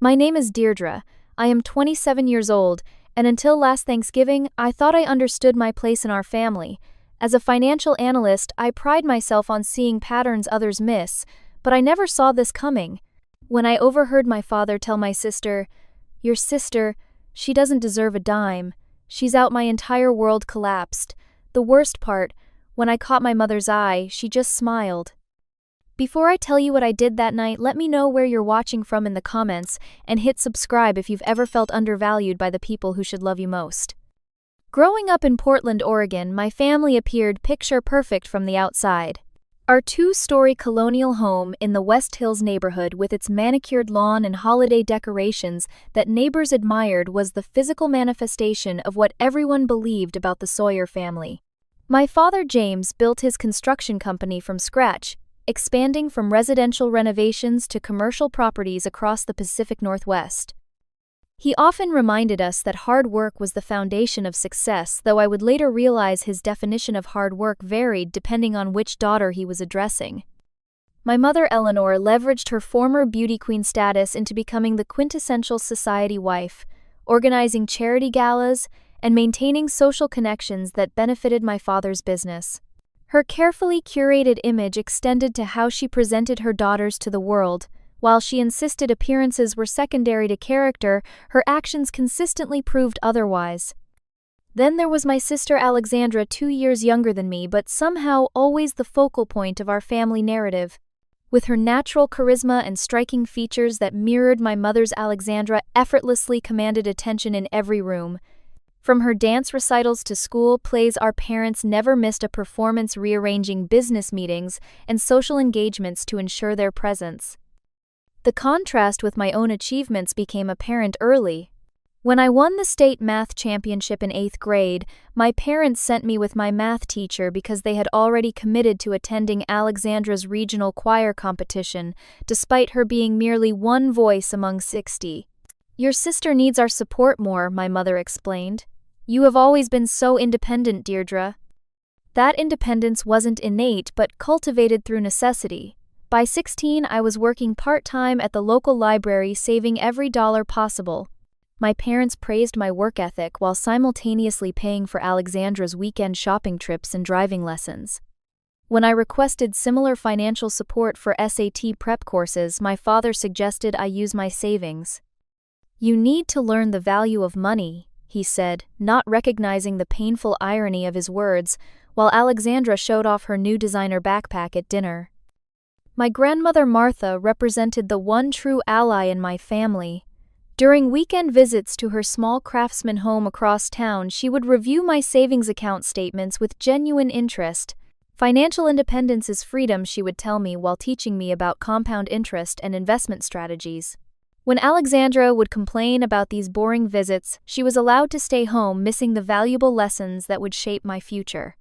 My name is Deirdre. I am 27 years old, and until last Thanksgiving, I thought I understood my place in our family. As a financial analyst, I pride myself on seeing patterns others miss, but I never saw this coming. When I overheard my father tell my sister, "Your sister, she doesn't deserve a dime. She's out," my entire world collapsed. The worst part, when I caught my mother's eye, she just smiled. Before I tell you what I did that night, let me know where you're watching from in the comments, and hit subscribe if you've ever felt undervalued by the people who should love you most. Growing up in Portland, Oregon, my family appeared picture-perfect from the outside. Our two-story colonial home in the West Hills neighborhood with its manicured lawn and holiday decorations that neighbors admired was the physical manifestation of what everyone believed about the Sawyer family. My father, James, built his construction company from scratch, expanding from residential renovations to commercial properties across the Pacific Northwest. He often reminded us that hard work was the foundation of success, though I would later realize his definition of hard work varied depending on which daughter he was addressing. My mother, Eleanor, leveraged her former beauty queen status into becoming the quintessential society wife, organizing charity galas and maintaining social connections that benefited my father's business. Her carefully curated image extended to how she presented her daughters to the world. While she insisted appearances were secondary to character, her actions consistently proved otherwise. Then there was my sister Alexandra, 2 years younger than me, but somehow always the focal point of our family narrative. With her natural charisma and striking features that mirrored my mother's, Alexandra effortlessly commanded attention in every room. From her dance recitals to school plays, our parents never missed a performance, rearranging business meetings and social engagements to ensure their presence. The contrast with my own achievements became apparent early. When I won the state math championship in 8th grade, my parents sent me with my math teacher because they had already committed to attending Alexandra's regional choir competition, despite her being merely one voice among 60. "Your sister needs our support more," my mother explained. "You have always been so independent, Deirdre." That independence wasn't innate but cultivated through necessity. By 16, I was working part-time at the local library, saving every dollar possible. My parents praised my work ethic while simultaneously paying for Alexandra's weekend shopping trips and driving lessons. When I requested similar financial support for SAT prep courses, my father suggested I use my savings. "You need to learn the value of money," he said, not recognizing the painful irony of his words, while Alexandra showed off her new designer backpack at dinner. My grandmother Martha represented the one true ally in my family. During weekend visits to her small craftsman home across town, she would review my savings account statements with genuine interest. "Financial independence is freedom," she would tell me while teaching me about compound interest and investment strategies. When Alexandra would complain about these boring visits, she was allowed to stay home, missing the valuable lessons that would shape my future.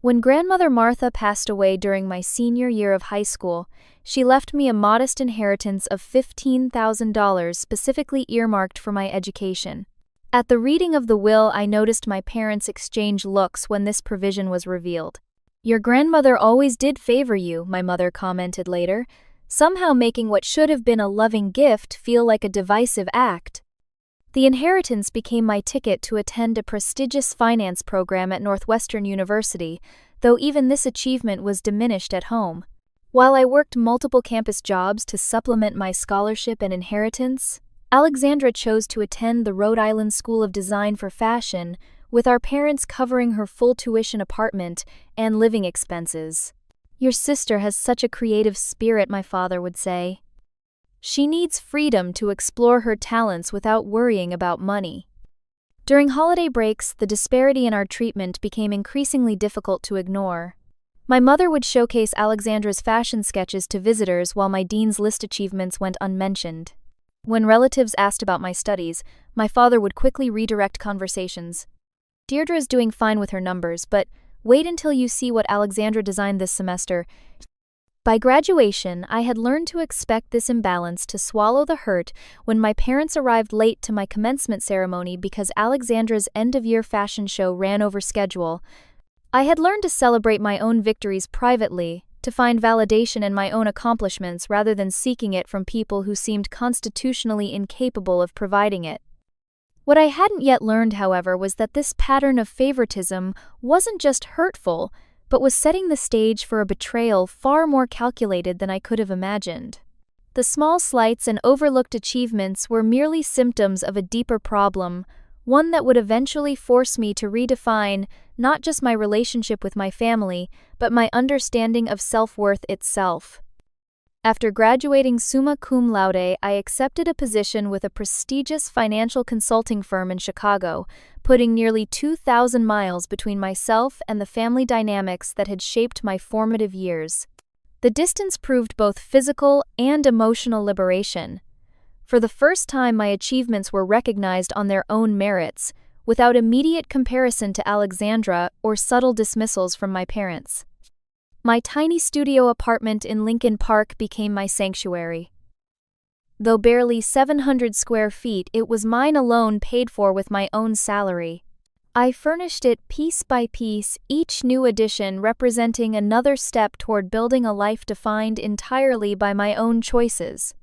When grandmother Martha passed away during my senior year of high school, she left me a modest inheritance of $15,000 specifically earmarked for my education. At the reading of the will, I noticed my parents exchange looks when this provision was revealed. "Your grandmother always did favor you," my mother commented later, somehow making what should have been a loving gift feel like a divisive act. The inheritance became my ticket to attend a prestigious finance program at Northwestern University, though even this achievement was diminished at home. While I worked multiple campus jobs to supplement my scholarship and inheritance, Alexandra chose to attend the Rhode Island School of Design for Fashion, with our parents covering her full tuition, apartment, and living expenses. "Your sister has such a creative spirit," my father would say. "She needs freedom to explore her talents without worrying about money." During holiday breaks, the disparity in our treatment became increasingly difficult to ignore. My mother would showcase Alexandra's fashion sketches to visitors while my Dean's List achievements went unmentioned. When relatives asked about my studies, my father would quickly redirect conversations. "Deirdre's doing fine with her numbers, but wait until you see what Alexandra designed this semester." By graduation, I had learned to expect this imbalance to swallow the hurt when my parents arrived late to my commencement ceremony because Alexandra's end-of-year fashion show ran over schedule. I had learned to celebrate my own victories privately, to find validation in my own accomplishments rather than seeking it from people who seemed constitutionally incapable of providing it. What I hadn't yet learned, however, was that this pattern of favoritism wasn't just hurtful, but was setting the stage for a betrayal far more calculated than I could have imagined. The small slights and overlooked achievements were merely symptoms of a deeper problem, one that would eventually force me to redefine not just my relationship with my family, but my understanding of self-worth itself. After graduating summa cum laude, I accepted a position with a prestigious financial consulting firm in Chicago, putting nearly 2,000 miles between myself and the family dynamics that had shaped my formative years. The distance proved both physical and emotional liberation. For the first time, my achievements were recognized on their own merits, without immediate comparison to Alexandra or subtle dismissals from my parents. My tiny studio apartment in Lincoln Park became my sanctuary. Though barely 700 square feet, it was mine alone, paid for with my own salary. I furnished it piece by piece, each new addition representing another step toward building a life defined entirely by my own choices.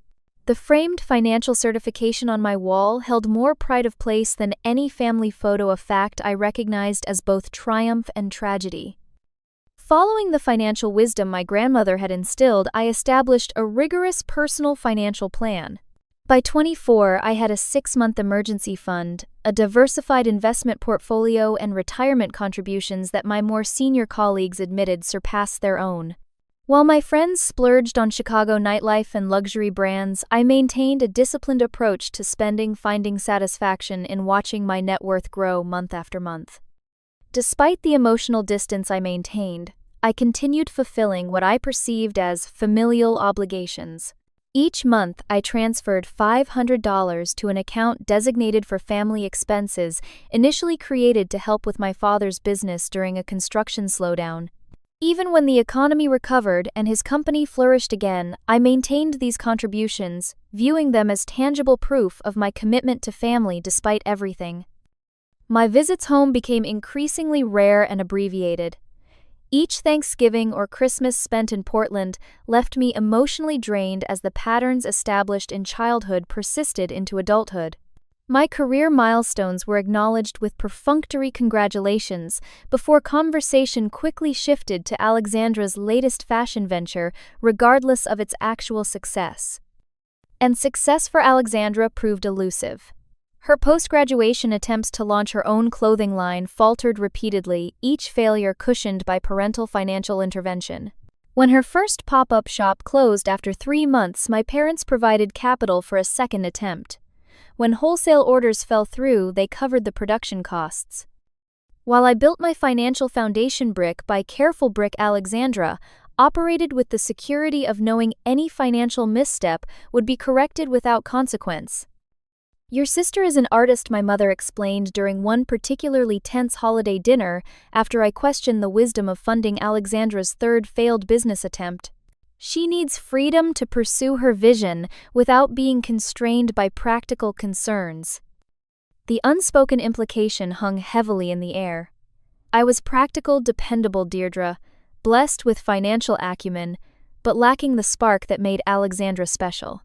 The framed financial certification on my wall held more pride of place than any family photo, a fact I recognized as both triumph and tragedy. Following the financial wisdom my grandmother had instilled, I established a rigorous personal financial plan. By 24, I had a 6-month emergency fund, a diversified investment portfolio, and retirement contributions that my more senior colleagues admitted surpassed their own. While my friends splurged on Chicago nightlife and luxury brands, I maintained a disciplined approach to spending, finding satisfaction in watching my net worth grow month after month. Despite the emotional distance I maintained, I continued fulfilling what I perceived as familial obligations. Each month, I transferred $500 to an account designated for family expenses, initially created to help with my father's business during a construction slowdown. Even when the economy recovered and his company flourished again, I maintained these contributions, viewing them as tangible proof of my commitment to family despite everything. My visits home became increasingly rare and abbreviated. Each Thanksgiving or Christmas spent in Portland left me emotionally drained as the patterns established in childhood persisted into adulthood. My career milestones were acknowledged with perfunctory congratulations before conversation quickly shifted to Alexandra's latest fashion venture, regardless of its actual success. And success for Alexandra proved elusive. Her post-graduation attempts to launch her own clothing line faltered repeatedly, each failure cushioned by parental financial intervention. When her first pop-up shop closed after 3 months, my parents provided capital for a second attempt. When wholesale orders fell through, they covered the production costs. While I built my financial foundation brick by careful, Alexandra operated with the security of knowing any financial misstep would be corrected without consequence. "Your sister is an artist," my mother explained during one particularly tense holiday dinner after I questioned the wisdom of funding Alexandra's third failed business attempt. "She needs freedom to pursue her vision without being constrained by practical concerns." The unspoken implication hung heavily in the air. I was practical, dependable Deirdre, blessed with financial acumen, but lacking the spark that made Alexandra special.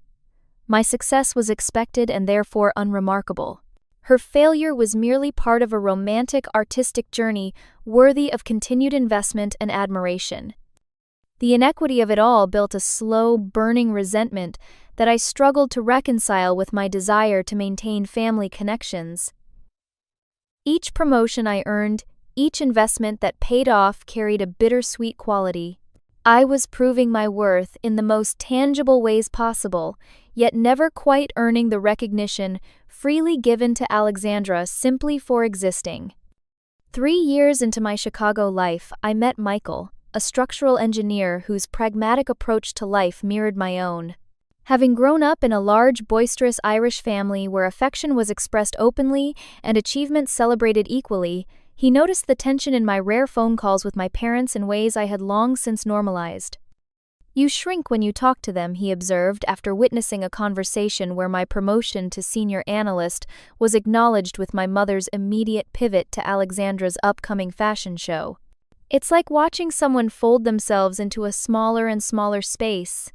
My success was expected and therefore unremarkable. Her failure was merely part of a romantic, artistic journey worthy of continued investment and admiration. The inequity of it all built a slow, burning resentment that I struggled to reconcile with my desire to maintain family connections. Each promotion I earned, each investment that paid off carried a bittersweet quality. I was proving my worth in the most tangible ways possible, yet never quite earning the recognition freely given to Alexandra simply for existing. 3 years into my Chicago life, I met Michael, a structural engineer whose pragmatic approach to life mirrored my own. Having grown up in a large, boisterous Irish family where affection was expressed openly and achievement celebrated equally, he noticed the tension in my rare phone calls with my parents in ways I had long since normalized. "You shrink when you talk to them," he observed after witnessing a conversation where my promotion to senior analyst was acknowledged with my mother's immediate pivot to Alexandra's upcoming fashion show. It's like watching someone fold themselves into a smaller and smaller space.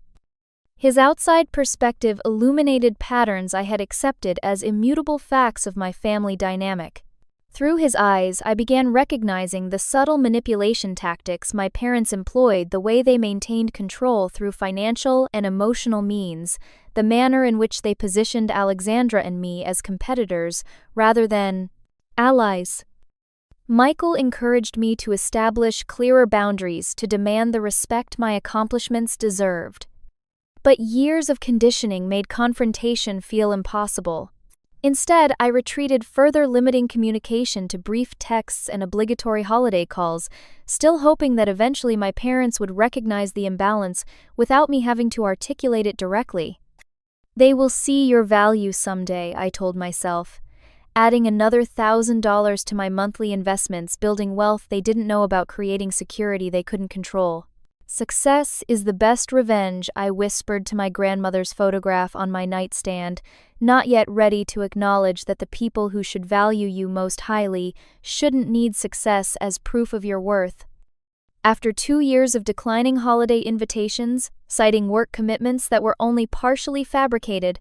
His outside perspective illuminated patterns I had accepted as immutable facts of my family dynamic. Through his eyes, I began recognizing the subtle manipulation tactics my parents employed, the way they maintained control through financial and emotional means, the manner in which they positioned Alexandra and me as competitors rather than allies. Michael encouraged me to establish clearer boundaries, to demand the respect my accomplishments deserved. But years of conditioning made confrontation feel impossible. Instead, I retreated further, limiting communication to brief texts and obligatory holiday calls, still hoping that eventually my parents would recognize the imbalance without me having to articulate it directly. They will see your value someday, I told myself, adding another $1,000 to my monthly investments, building wealth they didn't know about, creating security they couldn't control. Success is the best revenge, I whispered to my grandmother's photograph on my nightstand, not yet ready to acknowledge that the people who should value you most highly shouldn't need success as proof of your worth. After 2 years of declining holiday invitations, citing work commitments that were only partially fabricated,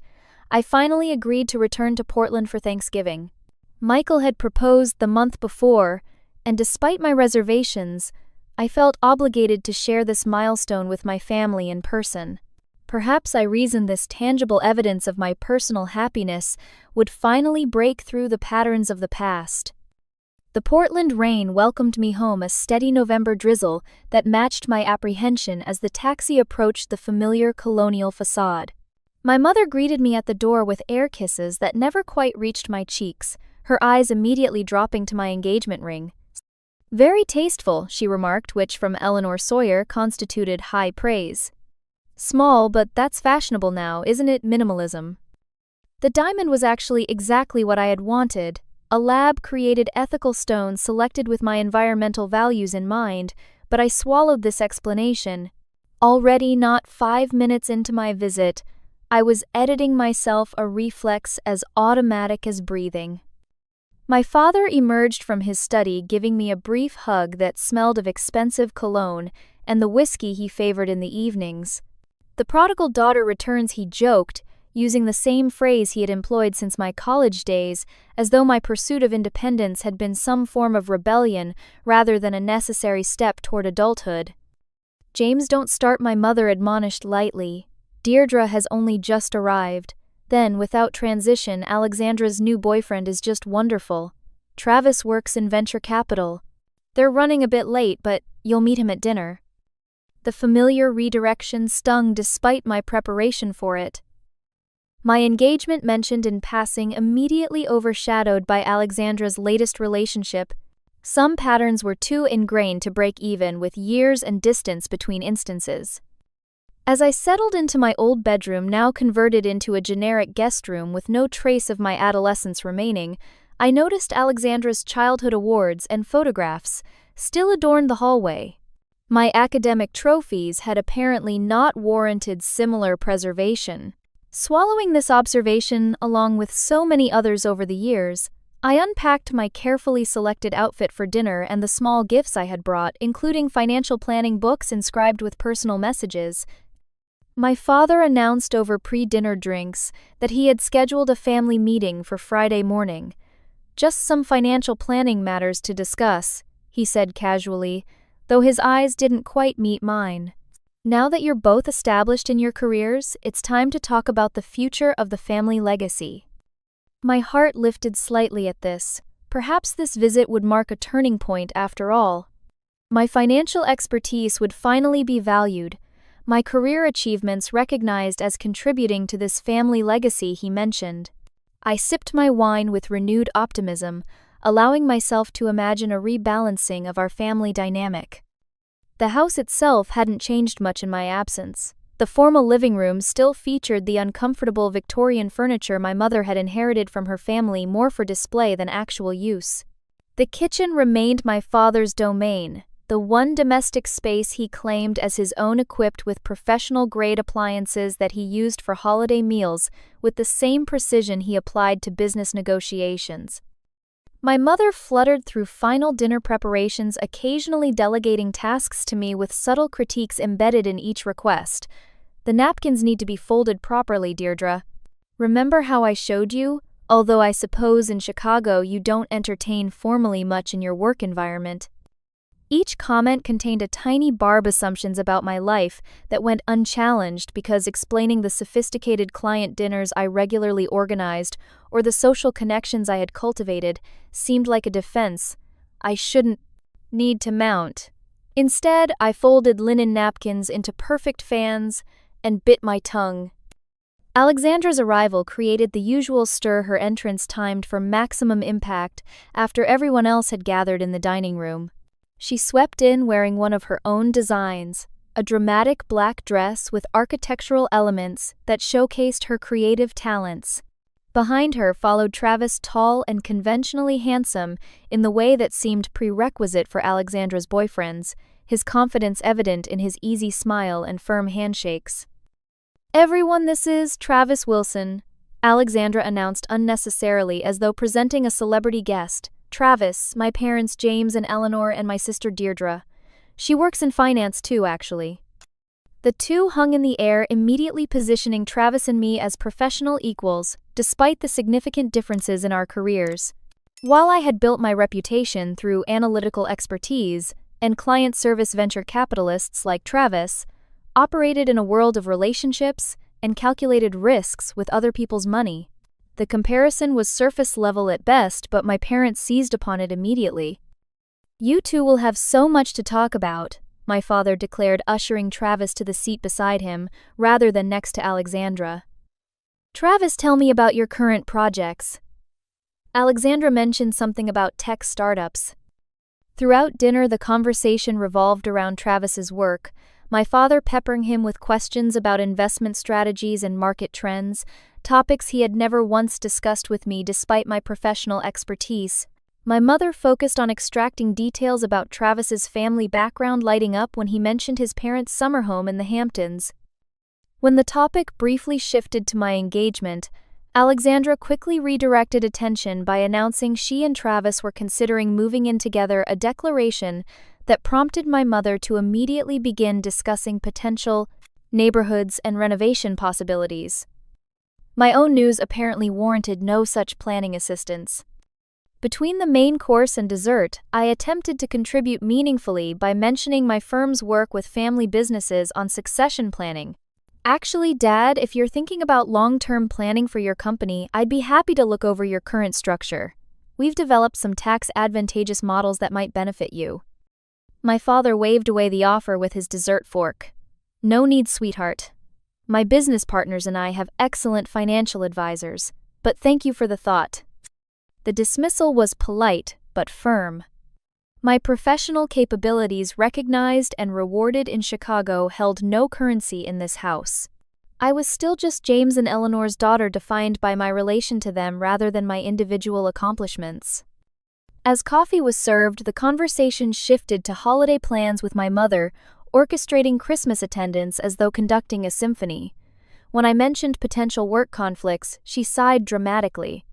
I finally agreed to return to Portland for Thanksgiving. Michael had proposed the month before, and despite my reservations, I felt obligated to share this milestone with my family in person. Perhaps I reasoned this tangible evidence of my personal happiness would finally break through the patterns of the past. The Portland rain welcomed me home, a steady November drizzle that matched my apprehension as the taxi approached the familiar colonial facade. My mother greeted me at the door with air kisses that never quite reached my cheeks, her eyes immediately dropping to my engagement ring. "Very tasteful," she remarked, which from Eleanor Sawyer constituted high praise. "Small, but that's fashionable now, isn't it? Minimalism." The diamond was actually exactly what I had wanted, a lab-created ethical stone selected with my environmental values in mind, but I swallowed this explanation. Already not 5 minutes into my visit, I was editing myself, a reflex as automatic as breathing. My father emerged from his study, giving me a brief hug that smelled of expensive cologne and the whiskey he favored in the evenings. "The prodigal daughter returns," he joked, using the same phrase he had employed since my college days, as though my pursuit of independence had been some form of rebellion rather than a necessary step toward adulthood. "James, don't start," my mother admonished lightly. "Deirdre has only just arrived. Then, without transition, Alexandra's new boyfriend is just wonderful. Travis works in venture capital. They're running a bit late, but you'll meet him at dinner." The familiar redirection stung despite my preparation for it. My engagement, mentioned in passing, immediately overshadowed by Alexandra's latest relationship. Some patterns were too ingrained to break even, with years and distance between instances. As I settled into my old bedroom, now converted into a generic guest room with no trace of my adolescence remaining, I noticed Alexandra's childhood awards and photographs still adorned the hallway. My academic trophies had apparently not warranted similar preservation. Swallowing this observation, along with so many others over the years, I unpacked my carefully selected outfit for dinner and the small gifts I had brought, including financial planning books inscribed with personal messages. My father announced over pre-dinner drinks that he had scheduled a family meeting for Friday morning. "Just some financial planning matters to discuss," he said casually, though his eyes didn't quite meet mine. "Now that you're both established in your careers, it's time to talk about the future of the family legacy." My heart lifted slightly at this. Perhaps this visit would mark a turning point after all. My financial expertise would finally be valued, my career achievements recognized as contributing to this family legacy, he mentioned. I sipped my wine with renewed optimism, allowing myself to imagine a rebalancing of our family dynamic. The house itself hadn't changed much in my absence. The formal living room still featured the uncomfortable Victorian furniture my mother had inherited from her family, more for display than actual use. The kitchen remained my father's domain, the one domestic space he claimed as his own, equipped with professional-grade appliances that he used for holiday meals with the same precision he applied to business negotiations. My mother fluttered through final dinner preparations, occasionally delegating tasks to me with subtle critiques embedded in each request. The napkins need to be folded properly, Deirdre. Remember how I showed you? Although I suppose in Chicago you don't entertain formally much in your work environment. Each comment contained a tiny barb assumptions about my life that went unchallenged because explaining the sophisticated client dinners I regularly organized or the social connections I had cultivated seemed like a defense I shouldn't need to mount. Instead, I folded linen napkins into perfect fans and bit my tongue. Alexandra's arrival created the usual stir, her entrance timed for maximum impact after everyone else had gathered in the dining room. She swept in wearing one of her own designs, a dramatic black dress with architectural elements that showcased her creative talents. Behind her followed Travis, tall and conventionally handsome in the way that seemed prerequisite for Alexandra's boyfriends, his confidence evident in his easy smile and firm handshakes. "Everyone, this is Travis Wilson," Alexandra announced unnecessarily as though presenting a celebrity guest. "Travis, my parents James and Eleanor, and my sister Deirdre. She works in finance too, actually." The two hung in the air, immediately positioning Travis and me as professional equals, despite the significant differences in our careers. While I had built my reputation through analytical expertise, and client service venture capitalists like Travis operated in a world of relationships and calculated risks with other people's money, the comparison was surface level at best, but my parents seized upon it immediately. "You two will have so much to talk about," my father declared, ushering Travis to the seat beside him, rather than next to Alexandra. "Travis, tell me about your current projects." Alexandra mentioned something about tech startups. Throughout dinner, the conversation revolved around Travis's work, my father peppering him with questions about investment strategies and market trends, topics he had never once discussed with me despite my professional expertise. My mother focused on extracting details about Travis's family background, lighting up when he mentioned his parents' summer home in the Hamptons. When the topic briefly shifted to my engagement, Alexandra quickly redirected attention by announcing she and Travis were considering moving in together, a declaration that prompted my mother to immediately begin discussing potential neighborhoods and renovation possibilities. My own news apparently warranted no such planning assistance. Between the main course and dessert, I attempted to contribute meaningfully by mentioning my firm's work with family businesses on succession planning. "Actually, Dad, if you're thinking about long-term planning for your company, I'd be happy to look over your current structure. We've developed some tax-advantageous models that might benefit you." My father waved away the offer with his dessert fork. "No need, sweetheart. My business partners and I have excellent financial advisors, but thank you for the thought." The dismissal was polite, but firm. My professional capabilities, recognized and rewarded in Chicago, held no currency in this house. I was still just James and Eleanor's daughter, defined by my relation to them rather than my individual accomplishments. As coffee was served, the conversation shifted to holiday plans with my mother, orchestrating Christmas attendance as though conducting a symphony. When I mentioned potential work conflicts, she sighed dramatically.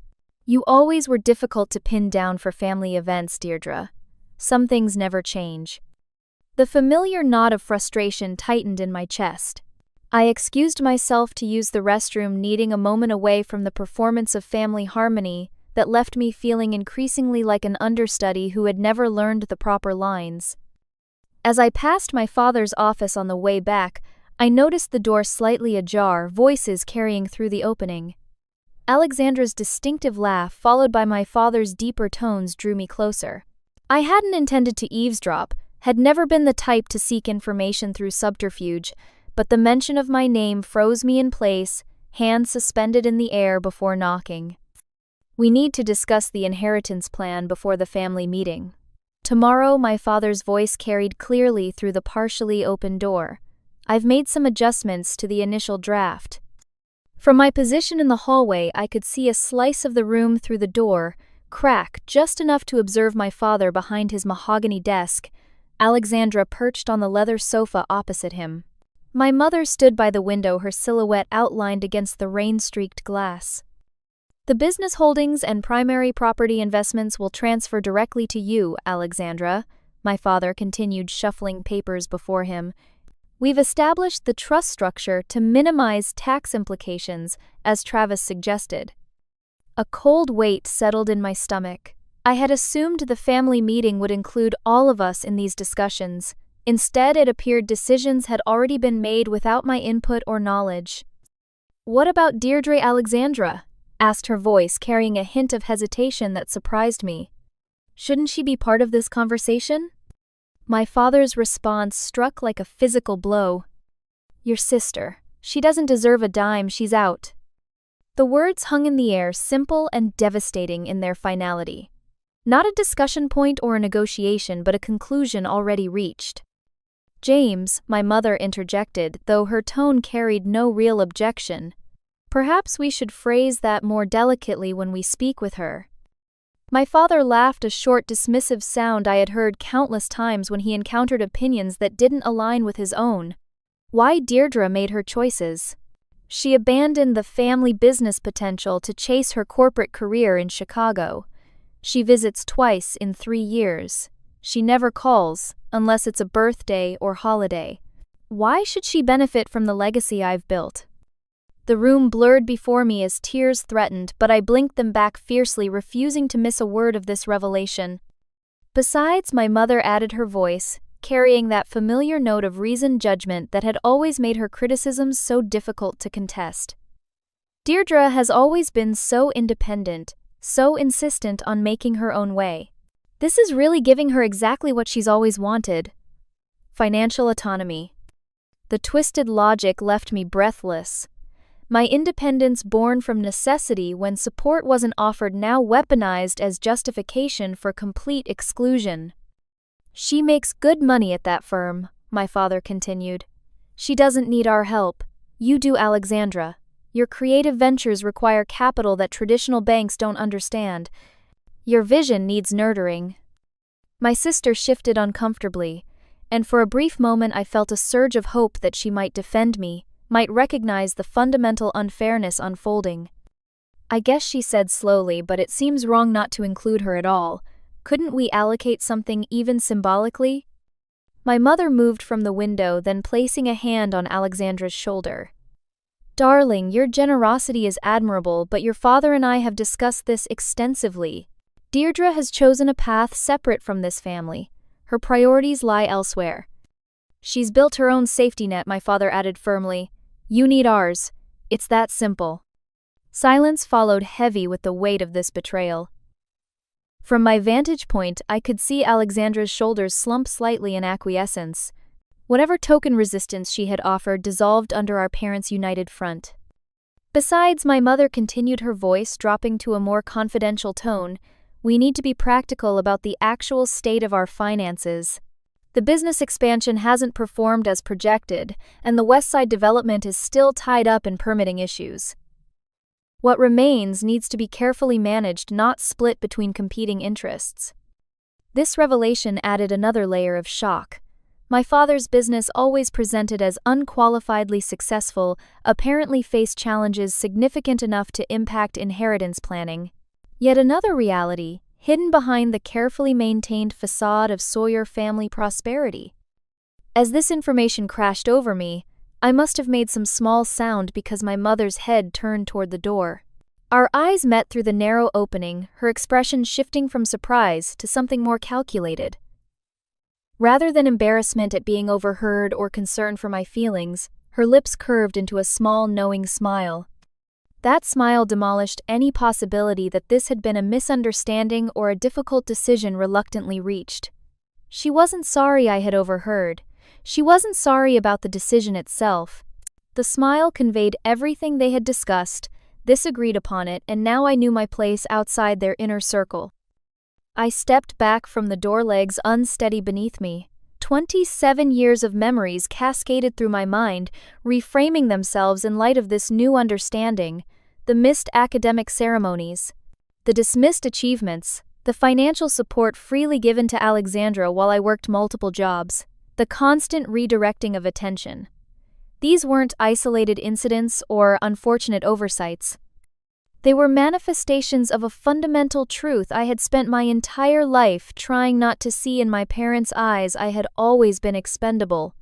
"You always were difficult to pin down for family events, Deirdre. Some things never change." The familiar knot of frustration tightened in my chest. I excused myself to use the restroom, needing a moment away from the performance of family harmony that left me feeling increasingly like an understudy who had never learned the proper lines. As I passed my father's office on the way back, I noticed the door slightly ajar, voices carrying through the opening. Alexandra's distinctive laugh, followed by my father's deeper tones, drew me closer. I hadn't intended to eavesdrop, had never been the type to seek information through subterfuge, but the mention of my name froze me in place, hands suspended in the air before knocking. "We need to discuss the inheritance plan before the family meeting." "Tomorrow," my father's voice carried clearly through the partially open door. "I've made some adjustments to the initial draft." From my position in the hallway, I could see a slice of the room through the door, crack just enough to observe my father behind his mahogany desk, Alexandra perched on the leather sofa opposite him. My mother stood by the window, her silhouette outlined against the rain-streaked glass. The business holdings and primary property investments will transfer directly to you, Alexandra, my father continued, shuffling papers before him. We've established the trust structure to minimize tax implications, as Travis suggested. A cold weight settled in my stomach. I had assumed the family meeting would include all of us in these discussions. Instead, it appeared decisions had already been made without my input or knowledge. "What about Deirdre Alexandra?" asked her voice, carrying a hint of hesitation that surprised me. "Shouldn't she be part of this conversation?" My father's response struck like a physical blow. "Your sister. She doesn't deserve a dime, she's out." The words hung in the air, simple and devastating in their finality. Not a discussion point or a negotiation, but a conclusion already reached. "James," my mother interjected, though her tone carried no real objection. "Perhaps we should phrase that more delicately when we speak with her." My father laughed, a short, dismissive sound I had heard countless times when he encountered opinions that didn't align with his own. Why Deirdre made her choices. She abandoned the family business potential to chase her corporate career in Chicago. She visits twice in 3 years. She never calls, unless it's a birthday or holiday. Why should she benefit from the legacy I've built? The room blurred before me as tears threatened, but I blinked them back fiercely, refusing to miss a word of this revelation. Besides, my mother added her voice, carrying that familiar note of reasoned judgment that had always made her criticisms so difficult to contest. Deirdre has always been so independent, so insistent on making her own way. This is really giving her exactly what she's always wanted: financial autonomy. The twisted logic left me breathless. My independence born from necessity when support wasn't offered, now weaponized as justification for complete exclusion. "She makes good money at that firm," my father continued. "She doesn't need our help. You do, Alexandra. Your creative ventures require capital that traditional banks don't understand. Your vision needs nurturing." My sister shifted uncomfortably, and for a brief moment I felt a surge of hope that she might defend me, might recognize the fundamental unfairness unfolding. "I guess," she said slowly, "but it seems wrong not to include her at all. Couldn't we allocate something even symbolically?" My mother moved from the window, then placing a hand on Alexandra's shoulder. "Darling, your generosity is admirable, but your father and I have discussed this extensively. Deirdre has chosen a path separate from this family. Her priorities lie elsewhere." "She's built her own safety net," my father added firmly. "You need ours. It's that simple." Silence followed, heavy with the weight of this betrayal. From my vantage point, I could see Alexandra's shoulders slump slightly in acquiescence. Whatever token resistance she had offered dissolved under our parents' united front. "Besides," my mother continued, her voice dropping to a more confidential tone, "we need to be practical about the actual state of our finances. The business expansion hasn't performed as projected, and the Westside development is still tied up in permitting issues. What remains needs to be carefully managed, not split between competing interests." This revelation added another layer of shock. My father's business, always presented as unqualifiedly successful, apparently faced challenges significant enough to impact inheritance planning. Yet another reality, hidden behind the carefully maintained facade of Sawyer family prosperity. As this information crashed over me, I must have made some small sound because my mother's head turned toward the door. Our eyes met through the narrow opening, her expression shifting from surprise to something more calculated. Rather than embarrassment at being overheard or concern for my feelings, her lips curved into a small, knowing smile. That smile demolished any possibility that this had been a misunderstanding or a difficult decision reluctantly reached. She wasn't sorry I had overheard. She wasn't sorry about the decision itself. The smile conveyed everything they had discussed, this agreed upon it, and now I knew my place outside their inner circle. I stepped back from the door, legs unsteady beneath me. 27 years of memories cascaded through my mind, reframing themselves in light of this new understanding. The missed academic ceremonies, the dismissed achievements, the financial support freely given to Alexandra while I worked multiple jobs, the constant redirecting of attention. These weren't isolated incidents or unfortunate oversights. They were manifestations of a fundamental truth I had spent my entire life trying not to see in my parents' eyes. I had always been expendable.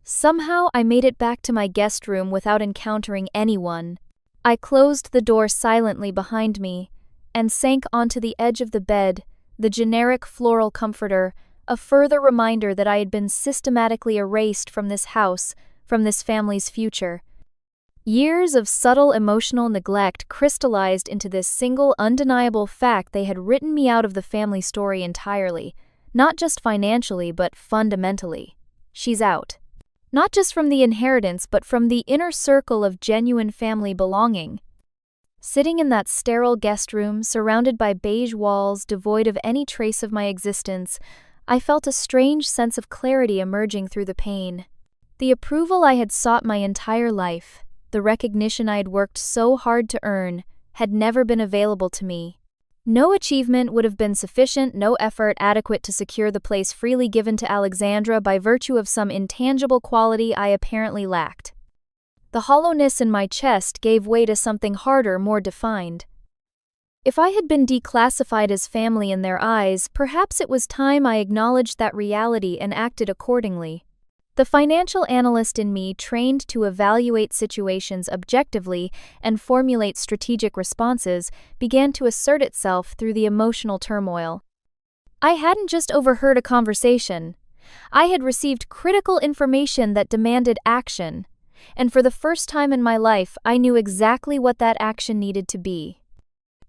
Somehow I made it back to my guest room without encountering anyone. I closed the door silently behind me and sank onto the edge of the bed, the generic floral comforter, a further reminder that I had been systematically erased from this house, from this family's future. Years of subtle emotional neglect crystallized into this single undeniable fact: they had written me out of the family story entirely, not just financially but fundamentally. She's out. Not just from the inheritance but from the inner circle of genuine family belonging. Sitting in that sterile guest room, surrounded by beige walls devoid of any trace of my existence, I felt a strange sense of clarity emerging through the pain. The approval I had sought my entire life, the recognition I had worked so hard to earn, had never been available to me. No achievement would have been sufficient, no effort adequate to secure the place freely given to Alexandra by virtue of some intangible quality I apparently lacked. The hollowness in my chest gave way to something harder, more defined. If I had been declassified as family in their eyes, perhaps it was time I acknowledged that reality and acted accordingly. The financial analyst in me, trained to evaluate situations objectively and formulate strategic responses, began to assert itself through the emotional turmoil. I hadn't just overheard a conversation. I had received critical information that demanded action, and for the first time in my life, I knew exactly what that action needed to be.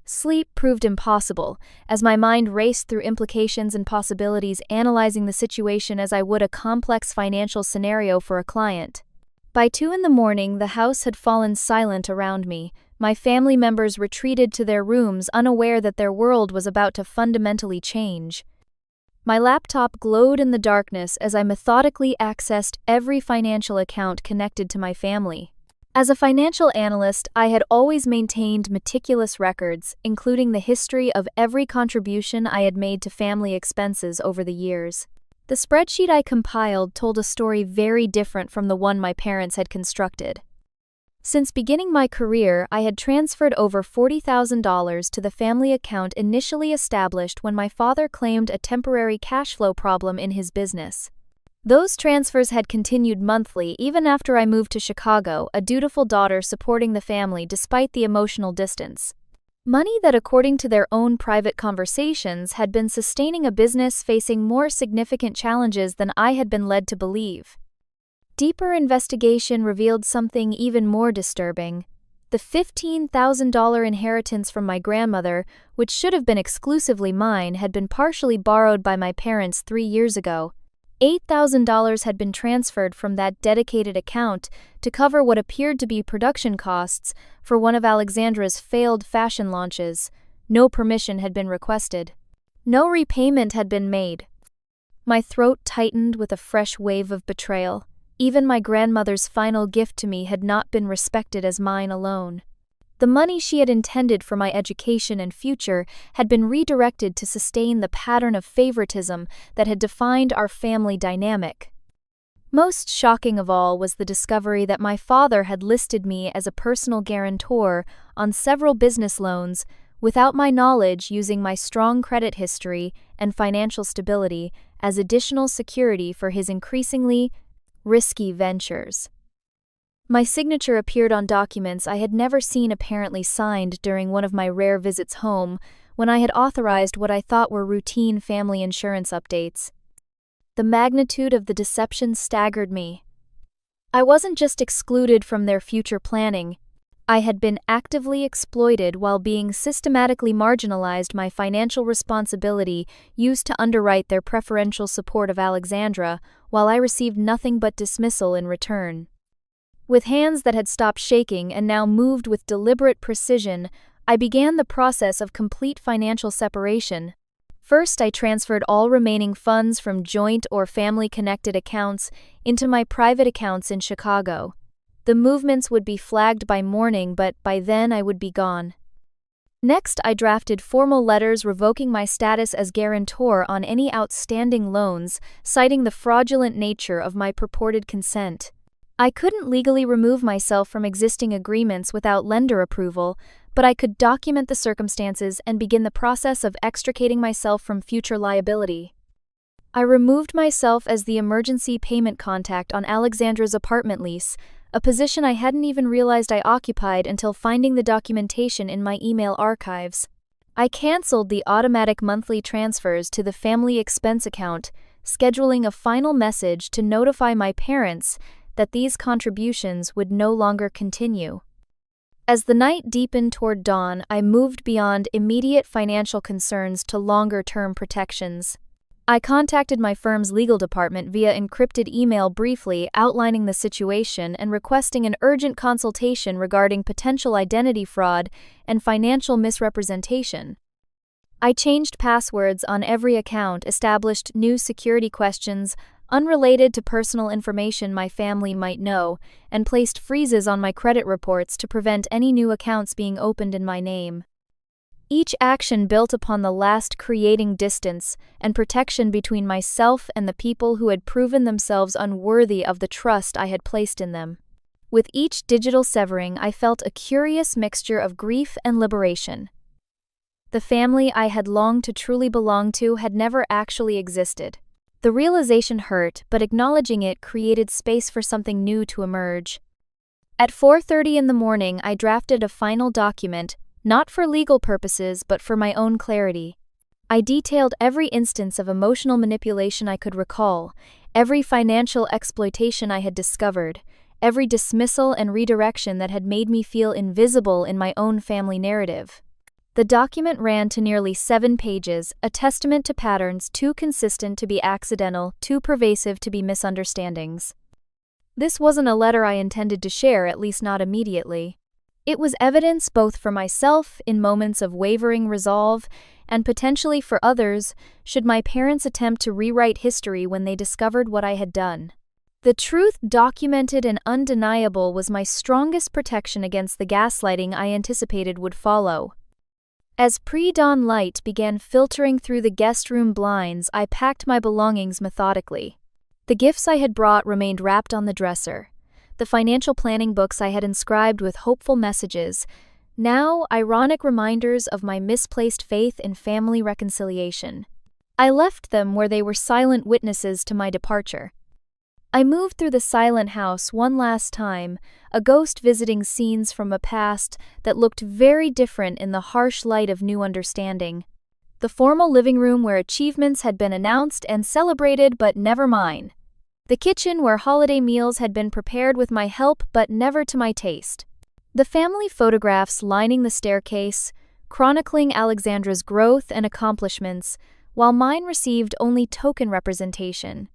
Sleep proved impossible, as my mind raced through implications and possibilities, analyzing the situation as I would a complex financial scenario for a client. By 2 a.m, the house had fallen silent around me. My family members retreated to their rooms, unaware that their world was about to fundamentally change. My laptop glowed in the darkness as I methodically accessed every financial account connected to my family. As a financial analyst, I had always maintained meticulous records, including the history of every contribution I had made to family expenses over the years. The spreadsheet I compiled told a story very different from the one my parents had constructed. Since beginning my career, I had transferred over $40,000 to the family account initially established when my father claimed a temporary cash flow problem in his business. Those transfers had continued monthly even after I moved to Chicago, a dutiful daughter supporting the family despite the emotional distance. Money that, according to their own private conversations, had been sustaining a business facing more significant challenges than I had been led to believe. Deeper investigation revealed something even more disturbing. The $15,000 inheritance from my grandmother, which should have been exclusively mine, had been partially borrowed by my parents 3 years ago. $8,000 had been transferred from that dedicated account to cover what appeared to be production costs for one of Alexandra's failed fashion launches. No permission had been requested. No repayment had been made. My throat tightened with a fresh wave of betrayal. Even my grandmother's final gift to me had not been respected as mine alone. The money she had intended for my education and future had been redirected to sustain the pattern of favoritism that had defined our family dynamic. Most shocking of all was the discovery that my father had listed me as a personal guarantor on several business loans without my knowledge, using my strong credit history and financial stability as additional security for his increasingly risky ventures. My signature appeared on documents I had never seen apparently signed during one of my rare visits home when I had authorized what I thought were routine family insurance updates. The magnitude of the deception staggered me. I wasn't just excluded from their future planning. I had been actively exploited while being systematically marginalized, my financial responsibility used to underwrite their preferential support of Alexandra, while I received nothing but dismissal in return. With hands that had stopped shaking and now moved with deliberate precision, I began the process of complete financial separation. First, I transferred all remaining funds from joint or family-connected accounts into my private accounts in Chicago. The movements would be flagged by morning, but by then I would be gone. Next, I drafted formal letters revoking my status as guarantor on any outstanding loans, citing the fraudulent nature of my purported consent. I couldn't legally remove myself from existing agreements without lender approval, but I could document the circumstances and begin the process of extricating myself from future liability. I removed myself as the emergency payment contact on Alexandra's apartment lease, a position I hadn't even realized I occupied until finding the documentation in my email archives. I canceled the automatic monthly transfers to the family expense account, scheduling a final message to notify my parents that these contributions would no longer continue. As the night deepened toward dawn, I moved beyond immediate financial concerns to longer-term protections. I contacted my firm's legal department via encrypted email briefly outlining the situation and requesting an urgent consultation regarding potential identity fraud and financial misrepresentation. I changed passwords on every account, established new security questions unrelated to personal information my family might know, and placed freezes on my credit reports to prevent any new accounts being opened in my name. Each action built upon the last, creating distance and protection between myself and the people who had proven themselves unworthy of the trust I had placed in them. With each digital severing, I felt a curious mixture of grief and liberation. The family I had longed to truly belong to had never actually existed. The realization hurt, but acknowledging it created space for something new to emerge. At 4:30 in the morning, I drafted a final document, not for legal purposes but for my own clarity. I detailed every instance of emotional manipulation I could recall, every financial exploitation I had discovered, every dismissal and redirection that had made me feel invisible in my own family narrative. The document ran to nearly 7 pages, a testament to patterns too consistent to be accidental, too pervasive to be misunderstandings. This wasn't a letter I intended to share, at least not immediately. It was evidence both for myself in moments of wavering resolve and potentially for others should my parents attempt to rewrite history when they discovered what I had done. The truth, documented and undeniable, was my strongest protection against the gaslighting I anticipated would follow. As pre-dawn light began filtering through the guest room blinds, I packed my belongings methodically. The gifts I had brought remained wrapped on the dresser. The financial planning books I had inscribed with hopeful messages, now ironic reminders of my misplaced faith in family reconciliation. I left them where they were silent witnesses to my departure. I moved through the silent house one last time, a ghost visiting scenes from a past that looked very different in the harsh light of new understanding. The formal living room where achievements had been announced and celebrated but never mine. The kitchen where holiday meals had been prepared with my help but never to my taste. The family photographs lining the staircase, chronicling Alexandra's growth and accomplishments, while mine received only token representation.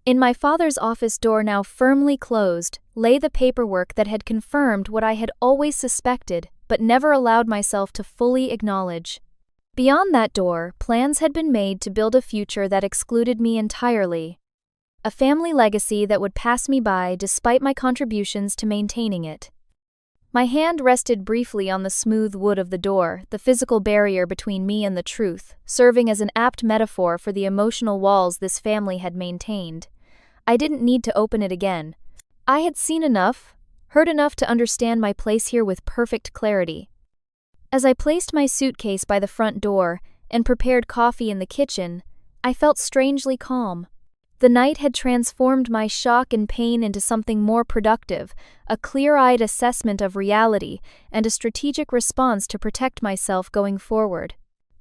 In my father's office door, now firmly closed, lay the paperwork that had confirmed what I had always suspected but never allowed myself to fully acknowledge. Beyond that door, plans had been made to build a future that excluded me entirely. A family legacy that would pass me by despite my contributions to maintaining it. My hand rested briefly on the smooth wood of the door, the physical barrier between me and the truth, serving as an apt metaphor for the emotional walls this family had maintained. I didn't need to open it again. I had seen enough, heard enough to understand my place here with perfect clarity. As I placed my suitcase by the front door and prepared coffee in the kitchen, I felt strangely calm. The night had transformed my shock and pain into something more productive, a clear-eyed assessment of reality and a strategic response to protect myself going forward.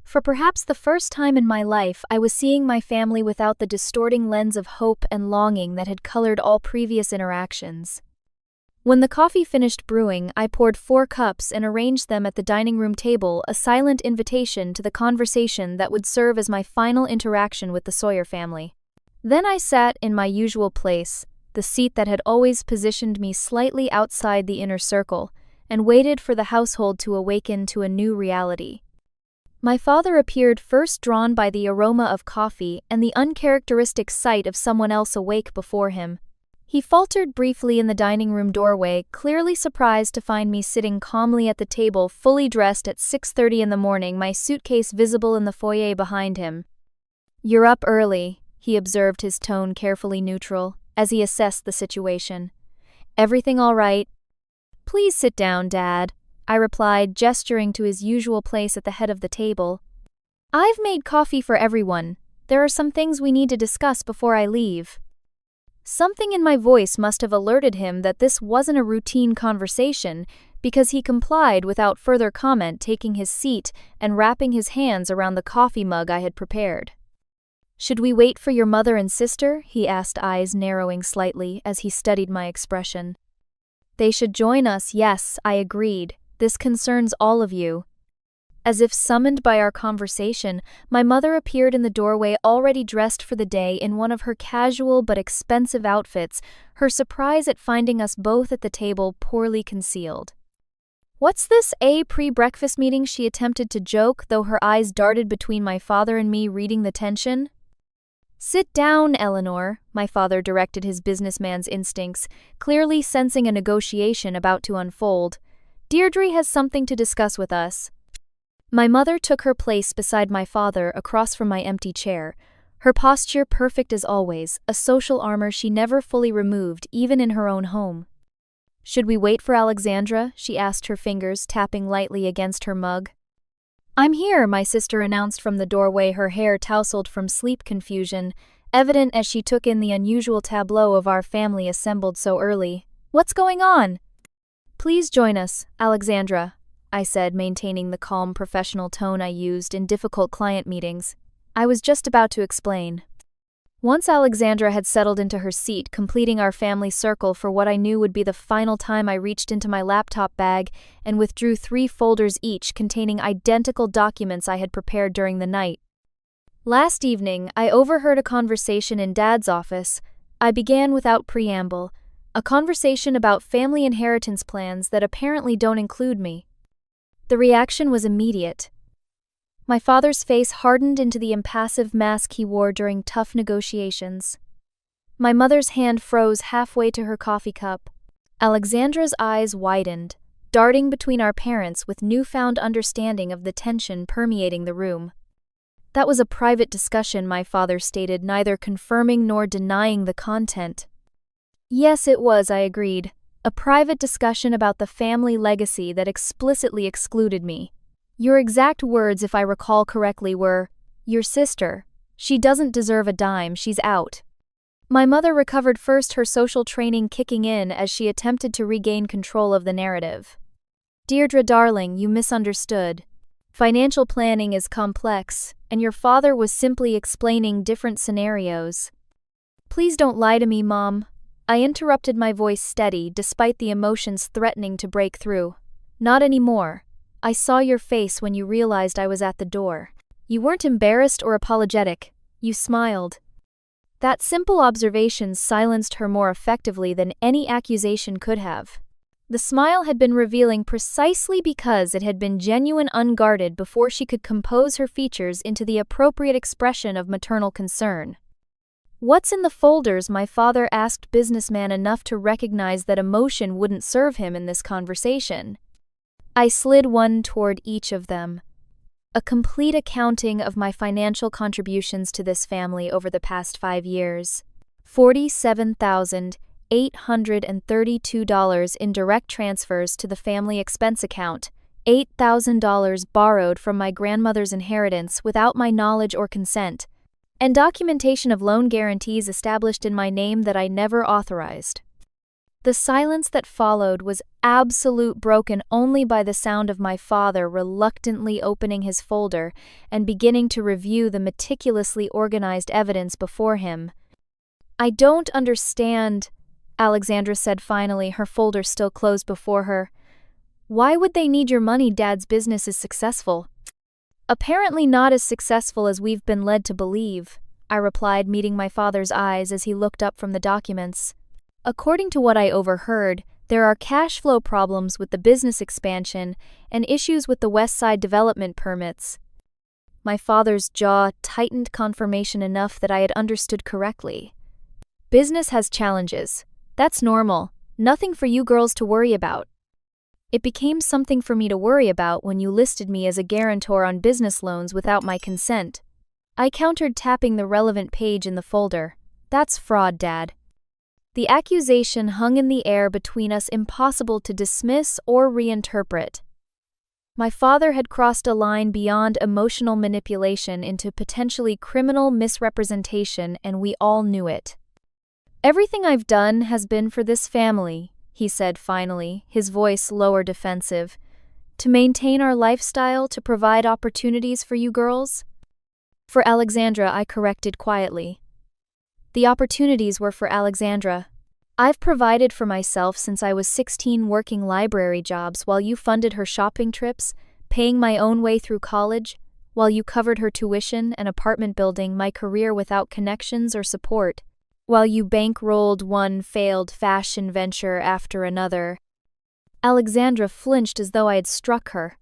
For perhaps the first time in my life, I was seeing my family without the distorting lens of hope and longing that had colored all previous interactions. When the coffee finished brewing, I poured 4 cups and arranged them at the dining room table, a silent invitation to the conversation that would serve as my final interaction with the Sawyer family. Then I sat in my usual place, the seat that had always positioned me slightly outside the inner circle, and waited for the household to awaken to a new reality. My father appeared first, drawn by the aroma of coffee and the uncharacteristic sight of someone else awake before him. He faltered briefly in the dining room doorway, clearly surprised to find me sitting calmly at the table, fully dressed at 6:30 in the morning, my suitcase visible in the foyer behind him. "You're up early," he observed, his tone carefully neutral, as he assessed the situation. "Everything all right?" "Please sit down, Dad," I replied, gesturing to his usual place at the head of the table. I've made coffee for everyone. There are some things we need to discuss before I leave. Something in my voice must have alerted him that this wasn't a routine conversation, because he complied without further comment, taking his seat and wrapping his hands around the coffee mug I had prepared. Should we wait for your mother and sister? He asked, eyes narrowing slightly as he studied my expression. They should join us, yes, I agreed. This concerns all of you. As if summoned by our conversation, my mother appeared in the doorway, already dressed for the day in one of her casual but expensive outfits, her surprise at finding us both at the table poorly concealed. What's this, a pre-breakfast meeting? She attempted to joke, though her eyes darted between my father and me, reading the tension. Sit down, Eleanor, my father directed, his businessman's instincts, clearly sensing a negotiation about to unfold. Deirdre has something to discuss with us. My mother took her place beside my father, across from my empty chair, her posture perfect as always, a social armor she never fully removed, even in her own home. Should we wait for Alexandra? She asked, her fingers tapping lightly against her mug. I'm here, my sister announced from the doorway, her hair tousled from sleep confusion, evident as she took in the unusual tableau of our family assembled so early. What's going on? Please join us, Alexandra, I said, maintaining the calm professional tone I used in difficult client meetings. I was just about to explain. Once Alexandra had settled into her seat, completing our family circle for what I knew would be the final time, I reached into my laptop bag and withdrew 3 folders each containing identical documents I had prepared during the night. Last evening, I overheard a conversation in Dad's office. I began without preamble, a conversation about family inheritance plans that apparently don't include me. The reaction was immediate. My father's face hardened into the impassive mask he wore during tough negotiations. My mother's hand froze halfway to her coffee cup. Alexandra's eyes widened, darting between our parents with newfound understanding of the tension permeating the room. That was a private discussion, my father stated, neither confirming nor denying the content. Yes, it was, I agreed. A private discussion about the family legacy that explicitly excluded me. Your exact words, if I recall correctly, were, "Your sister. She doesn't deserve a dime, she's out." My mother recovered first, her social training kicking in as she attempted to regain control of the narrative. Deirdre, darling, you misunderstood. Financial planning is complex, and your father was simply explaining different scenarios. Please don't lie to me, Mom. I interrupted, my voice steady, despite the emotions threatening to break through. Not anymore. I saw your face when you realized I was at the door. You weren't embarrassed or apologetic. You smiled. That simple observation silenced her more effectively than any accusation could have. The smile had been revealing precisely because it had been genuine, unguarded, before she could compose her features into the appropriate expression of maternal concern. What's in the folders? My father asked, businessman enough to recognize that emotion wouldn't serve him in this conversation. I slid one toward each of them. A complete accounting of my financial contributions to this family over the past 5 years. $47,832 in direct transfers to the family expense account, $8,000 borrowed from my grandmother's inheritance without my knowledge or consent, and documentation of loan guarantees established in my name that I never authorized. The silence that followed was absolute, broken only by the sound of my father reluctantly opening his folder and beginning to review the meticulously organized evidence before him. I don't understand, Alexandra said finally, her folder still closed before her. Why would they need your money? Dad's business is successful. Apparently not as successful as we've been led to believe, I replied, meeting my father's eyes as he looked up from the documents. According to what I overheard, there are cash flow problems with the business expansion and issues with the West Side development permits. My father's jaw tightened, confirmation enough that I had understood correctly. Business has challenges. That's normal. Nothing for you girls to worry about. It became something for me to worry about when you listed me as a guarantor on business loans without my consent. I countered, tapping the relevant page in the folder. That's fraud, Dad. The accusation hung in the air between us, impossible to dismiss or reinterpret. My father had crossed a line beyond emotional manipulation into potentially criminal misrepresentation, and we all knew it. "Everything I've done has been for this family," he said finally, his voice lower defensive. "To maintain our lifestyle, to provide opportunities for you girls." "For Alexandra," I corrected quietly. The opportunities were for Alexandra. "I've provided for myself since I was 16, working library jobs while you funded her shopping trips, paying my own way through college, while you covered her tuition and apartment building my career without connections or support, while you bankrolled one failed fashion venture after another." Alexandra flinched as though I had struck her.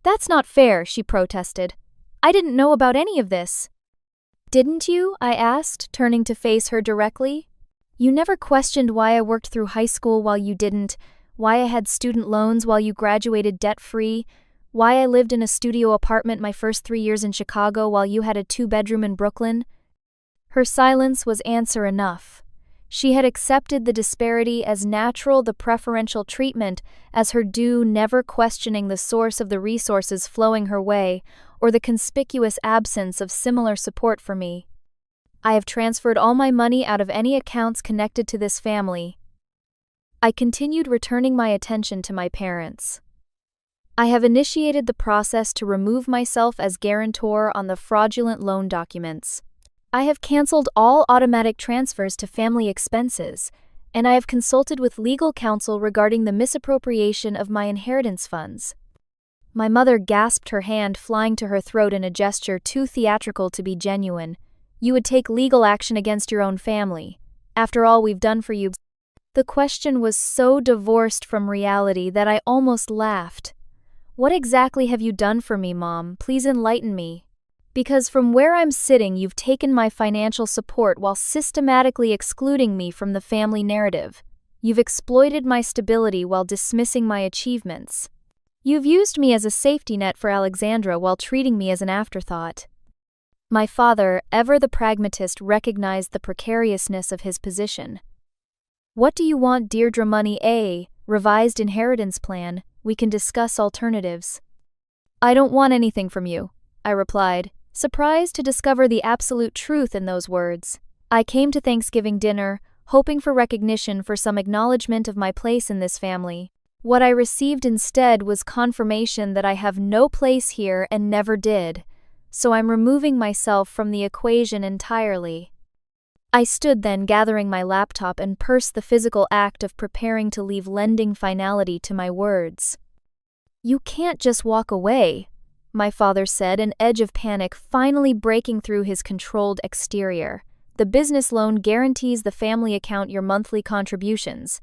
"That's not fair," she protested. "I didn't know about any of this." "Didn't you?" I asked, turning to face her directly. "You never questioned why I worked through high school while you didn't, why I had student loans while you graduated debt-free, why I lived in a studio apartment my first 3 years in Chicago while you had a 2-bedroom in Brooklyn." Her silence was answer enough. She had accepted the disparity as natural, the preferential treatment as her due, never questioning the source of the resources flowing her way or the conspicuous absence of similar support for me. "I have transferred all my money out of any accounts connected to this family." I continued, returning my attention to my parents. "I have initiated the process to remove myself as guarantor on the fraudulent loan documents. I have canceled all automatic transfers to family expenses, and I have consulted with legal counsel regarding the misappropriation of my inheritance funds." My mother gasped, her hand flying to her throat in a gesture too theatrical to be genuine. "You would take legal action against your own family, after all we've done for you?" The question was so divorced from reality that I almost laughed. "What exactly have you done for me, Mom? Please enlighten me. Because from where I'm sitting, you've taken my financial support while systematically excluding me from the family narrative. You've exploited my stability while dismissing my achievements. You've used me as a safety net for Alexandra while treating me as an afterthought." My father, ever the pragmatist, recognized the precariousness of his position. "What do you want, Deirdre? Money? A revised inheritance plan. We can discuss alternatives." "I don't want anything from you," I replied, surprised to discover the absolute truth in those words. "I came to Thanksgiving dinner, hoping for recognition, for some acknowledgement of my place in this family. What I received instead was confirmation that I have no place here and never did, so I'm removing myself from the equation entirely." I stood then, gathering my laptop, and pursed the physical act of preparing to leave, lending finality to my words. "You can't just walk away," my father said, an edge of panic finally breaking through his controlled exterior. "The business loan guarantees the family account your monthly contributions.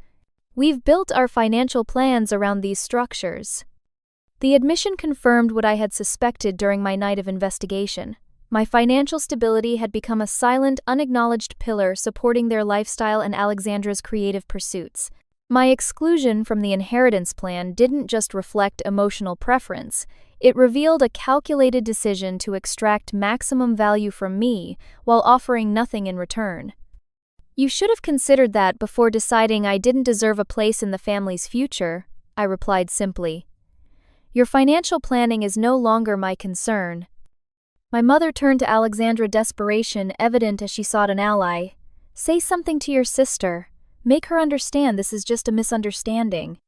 We've built our financial plans around these structures." The admission confirmed what I had suspected during my night of investigation. My financial stability had become a silent, unacknowledged pillar supporting their lifestyle and Alexandra's creative pursuits. My exclusion from the inheritance plan didn't just reflect emotional preference, it revealed a calculated decision to extract maximum value from me while offering nothing in return. "You should have considered that before deciding I didn't deserve a place in the family's future," I replied simply. "Your financial planning is no longer my concern." My mother turned to Alexandra, desperation evident as she sought an ally. "Say something to your sister. Make her understand this is just a misunderstanding."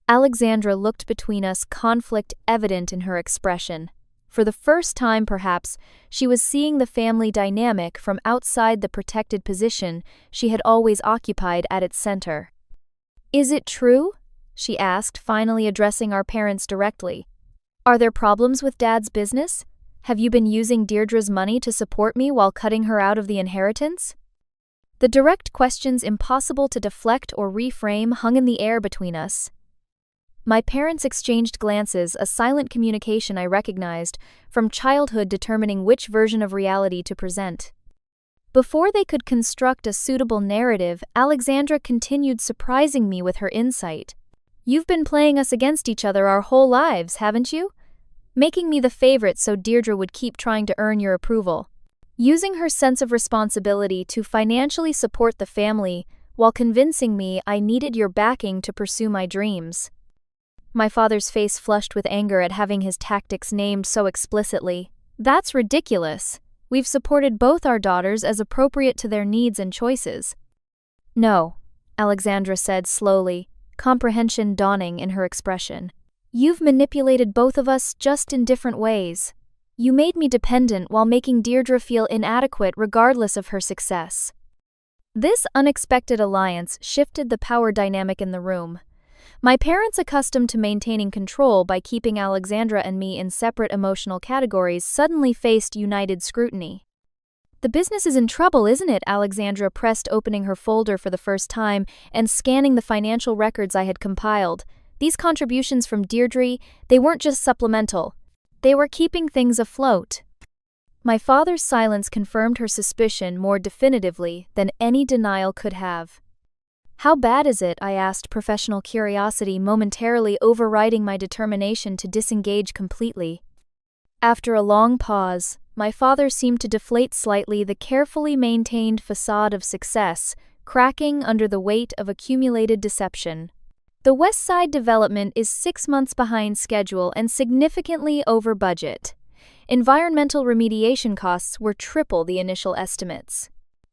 Alexandra looked between us, conflict evident in her expression. For the first time, perhaps, she was seeing the family dynamic from outside the protected position she had always occupied at its center. "Is it true?" she asked, finally addressing our parents directly. "Are there problems with Dad's business? Have you been using Deirdre's money to support me while cutting her out of the inheritance?" The direct questions, impossible to deflect or reframe, hung in the air between us. My parents exchanged glances, a silent communication I recognized from childhood determining which version of reality to present. Before they could construct a suitable narrative, Alexandra continued, surprising me with her insight. "You've been playing us against each other our whole lives, haven't you? Making me the favorite so Deirdre would keep trying to earn your approval. Using her sense of responsibility to financially support the family while convincing me I needed your backing to pursue my dreams." My father's face flushed with anger at having his tactics named so explicitly. That's ridiculous. We've supported both our daughters as appropriate to their needs and choices. No, Alexandra said slowly, comprehension dawning in her expression. You've manipulated both of us just in different ways. You made me dependent while making Deirdre feel inadequate regardless of her success. This unexpected alliance shifted the power dynamic in the room. My parents, accustomed to maintaining control by keeping Alexandra and me in separate emotional categories, suddenly faced united scrutiny. The business is in trouble, isn't it? Alexandra pressed, opening her folder for the first time and scanning the financial records I had compiled. These contributions from Deirdre, they weren't just supplemental. They were keeping things afloat. My father's silence confirmed her suspicion more definitively than any denial could have. How bad is it? I asked, professional curiosity momentarily overriding my determination to disengage completely. After a long pause, my father seemed to deflate slightly, the carefully maintained facade of success cracking under the weight of accumulated deception. The West Side development is 6 months behind schedule and significantly over budget. Environmental remediation costs were triple the initial estimates.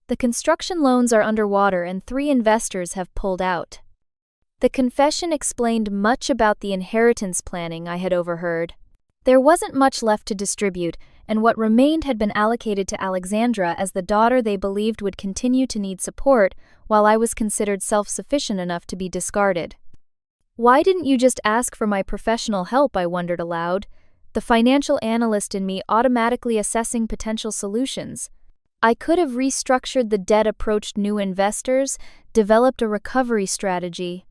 The construction loans are underwater and 3 investors have pulled out. The confession explained much about the inheritance planning I had overheard. There wasn't much left to distribute, and what remained had been allocated to Alexandra as the daughter they believed would continue to need support, while I was considered self-sufficient enough to be discarded. Why didn't you just ask for my professional help? I wondered aloud, the financial analyst in me automatically assessing potential solutions. I could have restructured the debt, approached new investors, developed a recovery strategy.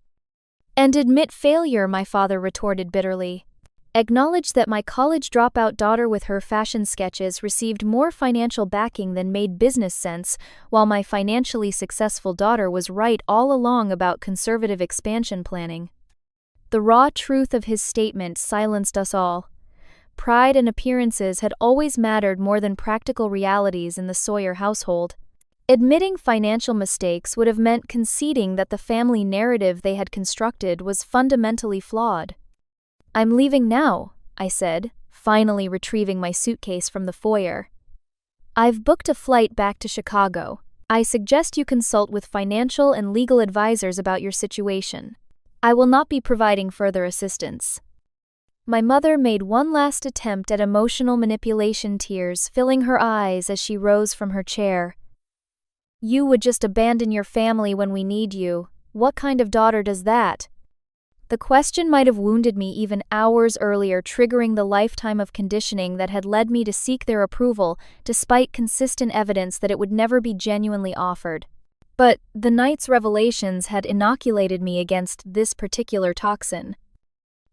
And admit failure, my father retorted bitterly. Acknowledge that my college dropout daughter with her fashion sketches received more financial backing than made business sense, while my financially successful daughter was right all along about conservative expansion planning. The raw truth of his statement silenced us all. Pride and appearances had always mattered more than practical realities in the Sawyer household. Admitting financial mistakes would have meant conceding that the family narrative they had constructed was fundamentally flawed. I'm leaving now, I said, finally retrieving my suitcase from the foyer. I've booked a flight back to Chicago. I suggest you consult with financial and legal advisors about your situation. I will not be providing further assistance. My mother made one last attempt at emotional manipulation, tears filling her eyes as she rose from her chair. You would just abandon your family when we need you. What kind of daughter does that? The question might have wounded me even hours earlier, triggering the lifetime of conditioning that had led me to seek their approval, despite consistent evidence that it would never be genuinely offered. But the night's revelations had inoculated me against this particular toxin.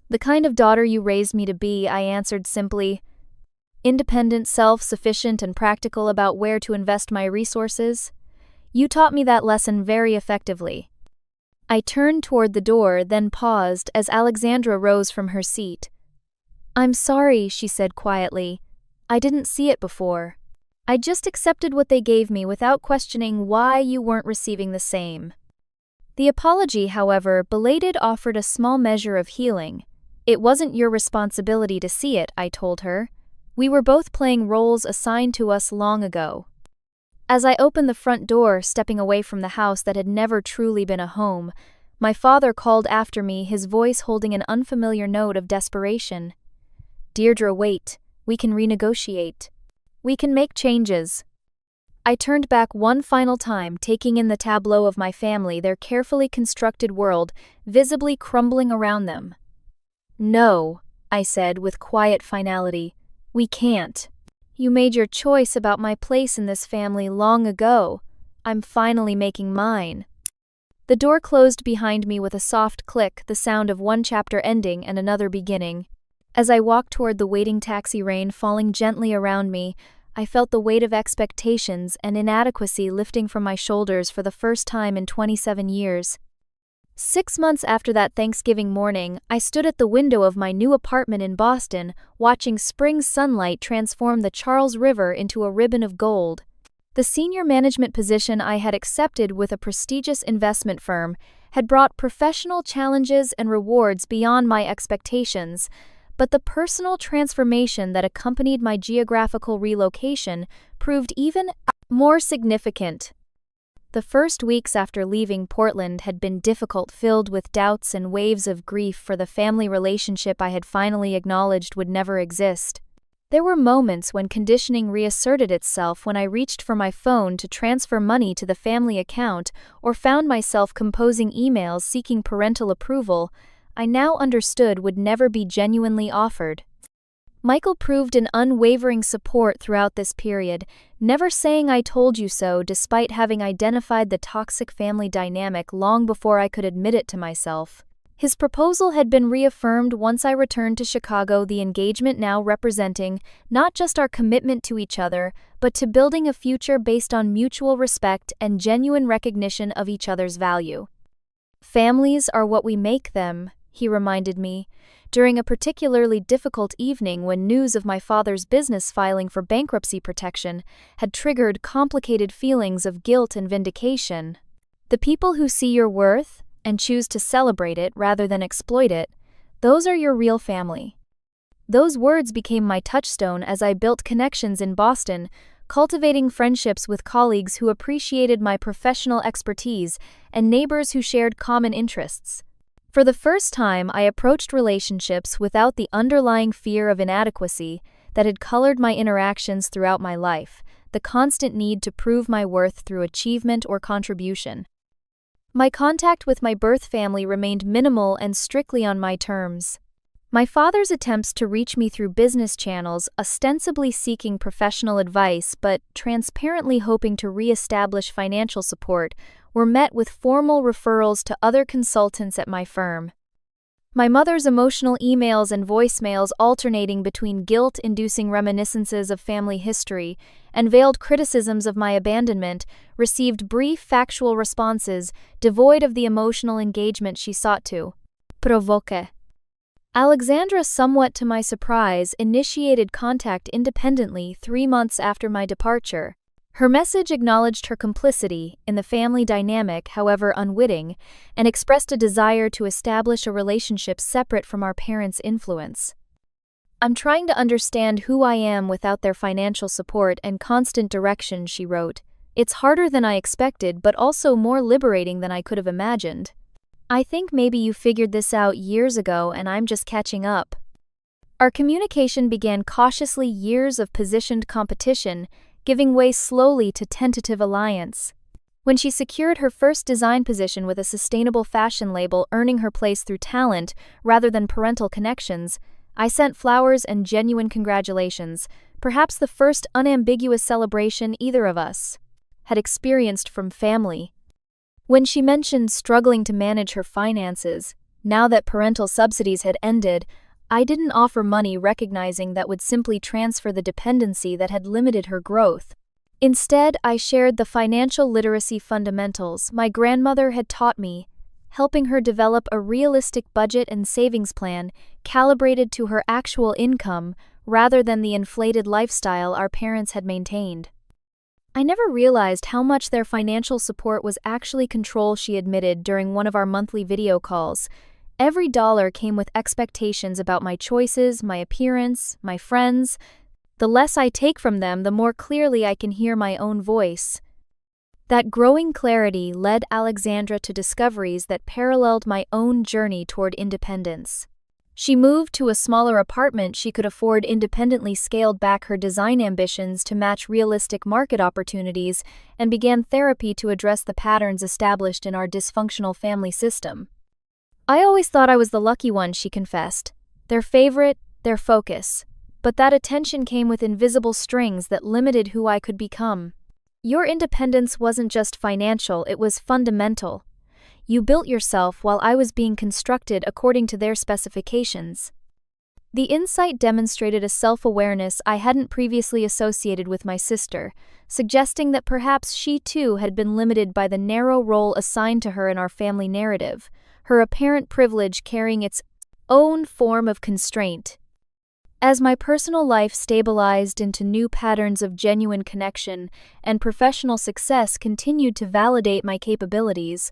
The kind of daughter you raised me to be, I answered simply. Independent, self-sufficient, and practical about where to invest my resources. You taught me that lesson very effectively. I turned toward the door, then paused as Alexandra rose from her seat. I'm sorry, she said quietly. I didn't see it before. I just accepted what they gave me without questioning why you weren't receiving the same. The apology, however, belated, offered a small measure of healing. It wasn't your responsibility to see it, I told her. We were both playing roles assigned to us long ago. As I opened the front door, stepping away from the house that had never truly been a home, my father called after me, his voice holding an unfamiliar note of desperation. Deirdre, wait. We can renegotiate. We can make changes. I turned back one final time, taking in the tableau of my family, their carefully constructed world, visibly crumbling around them. No, I said with quiet finality. We can't. You made your choice about my place in this family long ago. I'm finally making mine. The door closed behind me with a soft click, the sound of one chapter ending and another beginning. As I walked toward the waiting taxi, rain falling gently around me, I felt the weight of expectations and inadequacy lifting from my shoulders for the first time in 27 years. 6 months after that Thanksgiving morning, I stood at the window of my new apartment in Boston, watching spring sunlight transform the Charles River into a ribbon of gold. The senior management position I had accepted with a prestigious investment firm had brought professional challenges and rewards beyond my expectations, but the personal transformation that accompanied my geographical relocation proved even more significant. The first weeks after leaving Portland had been difficult, filled with doubts and waves of grief for the family relationship I had finally acknowledged would never exist. There were moments when conditioning reasserted itself, when I reached for my phone to transfer money to the family account or found myself composing emails seeking parental approval I now understood would never be genuinely offered. Michael proved an unwavering support throughout this period, never saying "I told you so," despite having identified the toxic family dynamic long before I could admit it to myself. His proposal had been reaffirmed once I returned to Chicago, the engagement now representing not just our commitment to each other, but to building a future based on mutual respect and genuine recognition of each other's value. "Families are what we make them," he reminded me, during a particularly difficult evening when news of my father's business filing for bankruptcy protection had triggered complicated feelings of guilt and vindication. "The people who see your worth and choose to celebrate it rather than exploit it, those are your real family." Those words became my touchstone as I built connections in Boston, cultivating friendships with colleagues who appreciated my professional expertise and neighbors who shared common interests. For the first time, I approached relationships without the underlying fear of inadequacy that had colored my interactions throughout my life, the constant need to prove my worth through achievement or contribution. My contact with my birth family remained minimal and strictly on my terms. My father's attempts to reach me through business channels, ostensibly seeking professional advice but transparently hoping to re-establish financial support, were met with formal referrals to other consultants at my firm. My mother's emotional emails and voicemails, alternating between guilt-inducing reminiscences of family history and veiled criticisms of my abandonment, received brief, factual responses devoid of the emotional engagement she sought to provoke. Alexandra, somewhat to my surprise, initiated contact independently 3 months after my departure. Her message acknowledged her complicity in the family dynamic, however unwitting, and expressed a desire to establish a relationship separate from our parents' influence. "I'm trying to understand who I am without their financial support and constant direction," she wrote. "It's harder than I expected, but also more liberating than I could have imagined. I think maybe you figured this out years ago and I'm just catching up." Our communication began cautiously, years of positioned competition, giving way slowly to tentative alliance. When she secured her first design position with a sustainable fashion label, earning her place through talent rather than parental connections, I sent flowers and genuine congratulations, perhaps the first unambiguous celebration either of us had experienced from family. When she mentioned struggling to manage her finances, now that parental subsidies had ended, I didn't offer money, recognizing that would simply transfer the dependency that had limited her growth. Instead, I shared the financial literacy fundamentals my grandmother had taught me, helping her develop a realistic budget and savings plan calibrated to her actual income rather than the inflated lifestyle our parents had maintained. "I never realized how much their financial support was actually control," she admitted during one of our monthly video calls. "Every dollar came with expectations about my choices, my appearance, my friends. The less I take from them, the more clearly I can hear my own voice." That growing clarity led Alexandra to discoveries that paralleled my own journey toward independence. She moved to a smaller apartment she could afford, independently scaled back her design ambitions to match realistic market opportunities, and began therapy to address the patterns established in our dysfunctional family system. "I always thought I was the lucky one," she confessed. "Their favorite, their focus. But that attention came with invisible strings that limited who I could become. Your independence wasn't just financial, it was fundamental. You built yourself while I was being constructed according to their specifications." The insight demonstrated a self-awareness I hadn't previously associated with my sister, suggesting that perhaps she too had been limited by the narrow role assigned to her in our family narrative, her apparent privilege carrying its own form of constraint. As my personal life stabilized into new patterns of genuine connection and professional success continued to validate my capabilities,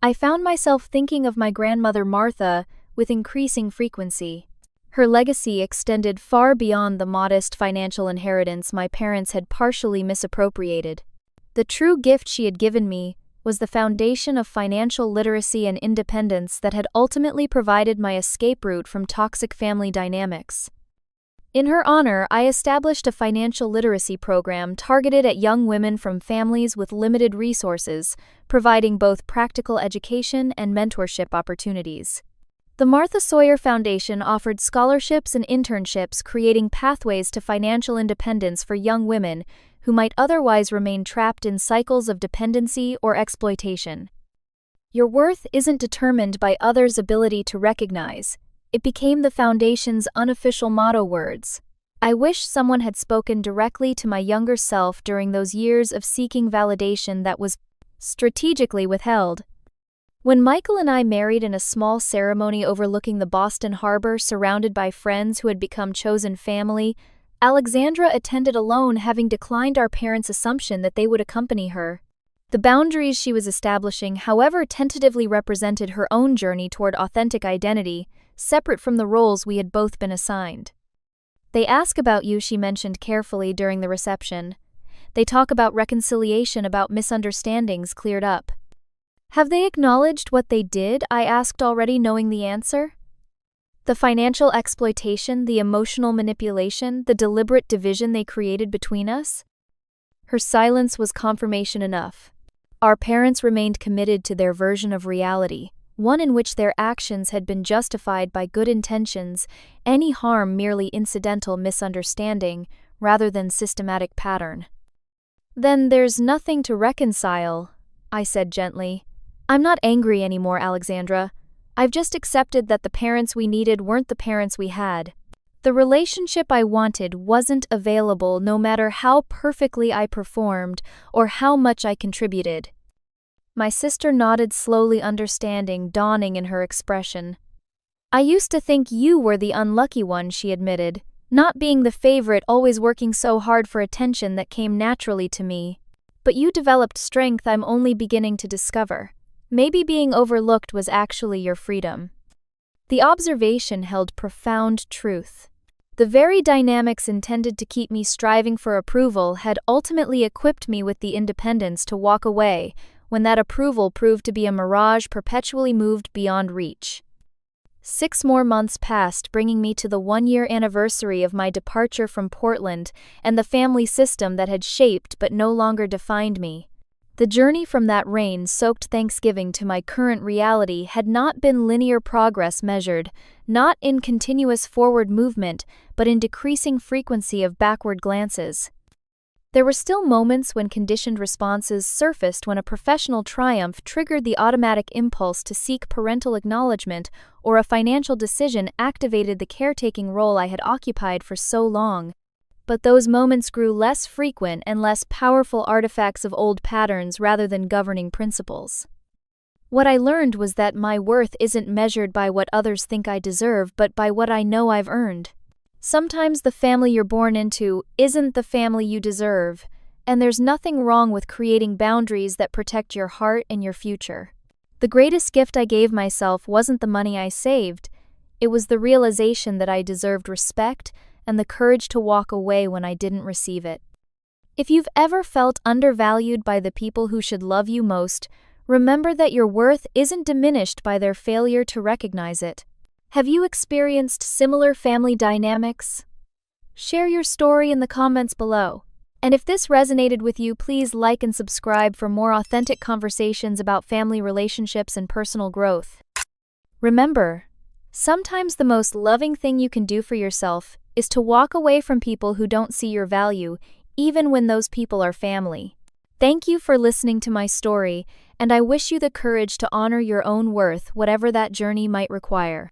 I found myself thinking of my grandmother Martha with increasing frequency. Her legacy extended far beyond the modest financial inheritance my parents had partially misappropriated. The true gift she had given me was the foundation of financial literacy and independence that had ultimately provided my escape route from toxic family dynamics. In her honor, I established a financial literacy program targeted at young women from families with limited resources, providing both practical education and mentorship opportunities. The Martha Sawyer Foundation offered scholarships and internships, creating pathways to financial independence for young women who might otherwise remain trapped in cycles of dependency or exploitation. Your worth isn't determined by others' ability to recognize. It became the foundation's unofficial motto words. I wish someone had spoken directly to my younger self during those years of seeking validation that was strategically withheld. When Michael and I married in a small ceremony overlooking the Boston Harbor, surrounded by friends who had become chosen family, Alexandra attended alone, having declined our parents' assumption that they would accompany her. The boundaries she was establishing, however, tentatively represented her own journey toward authentic identity, separate from the roles we had both been assigned. "They ask about you," she mentioned carefully during the reception. "They talk about reconciliation, about misunderstandings cleared up." "Have they acknowledged what they did?" I asked, already knowing the answer. "The financial exploitation, the emotional manipulation, the deliberate division they created between us?" Her silence was confirmation enough. Our parents remained committed to their version of reality, one in which their actions had been justified by good intentions, any harm merely incidental misunderstanding rather than systematic pattern. "Then there's nothing to reconcile," I said gently. "I'm not angry anymore, Alexandra. I've just accepted that the parents we needed weren't the parents we had. The relationship I wanted wasn't available, no matter how perfectly I performed or how much I contributed." My sister nodded slowly, understanding dawning in her expression. "I used to think you were the unlucky one," she admitted, "not being the favorite, always working so hard for attention that came naturally to me. But you developed strength I'm only beginning to discover. Maybe being overlooked was actually your freedom." The observation held profound truth. The very dynamics intended to keep me striving for approval had ultimately equipped me with the independence to walk away when that approval proved to be a mirage perpetually moved beyond reach. 6 more months passed, bringing me to the 1-year anniversary of my departure from Portland and the family system that had shaped but no longer defined me. The journey from that rain-soaked Thanksgiving to my current reality had not been linear progress measured, not in continuous forward movement, but in decreasing frequency of backward glances. There were still moments when conditioned responses surfaced, when a professional triumph triggered the automatic impulse to seek parental acknowledgement, or a financial decision activated the caretaking role I had occupied for so long. But those moments grew less frequent and less powerful artifacts of old patterns rather than governing principles. What I learned was that my worth isn't measured by what others think I deserve, but by what I know I've earned. Sometimes the family you're born into isn't the family you deserve, and there's nothing wrong with creating boundaries that protect your heart and your future. The greatest gift I gave myself wasn't the money I saved. It was the realization that I deserved respect and the courage to walk away when I didn't receive it. If you've ever felt undervalued by the people who should love you most, remember that your worth isn't diminished by their failure to recognize it. Have you experienced similar family dynamics? Share your story in the comments below. And if this resonated with you, please like and subscribe for more authentic conversations about family relationships and personal growth. Remember, sometimes the most loving thing you can do for yourself is to walk away from people who don't see your value, even when those people are family. Thank you for listening to my story, and I wish you the courage to honor your own worth, whatever that journey might require.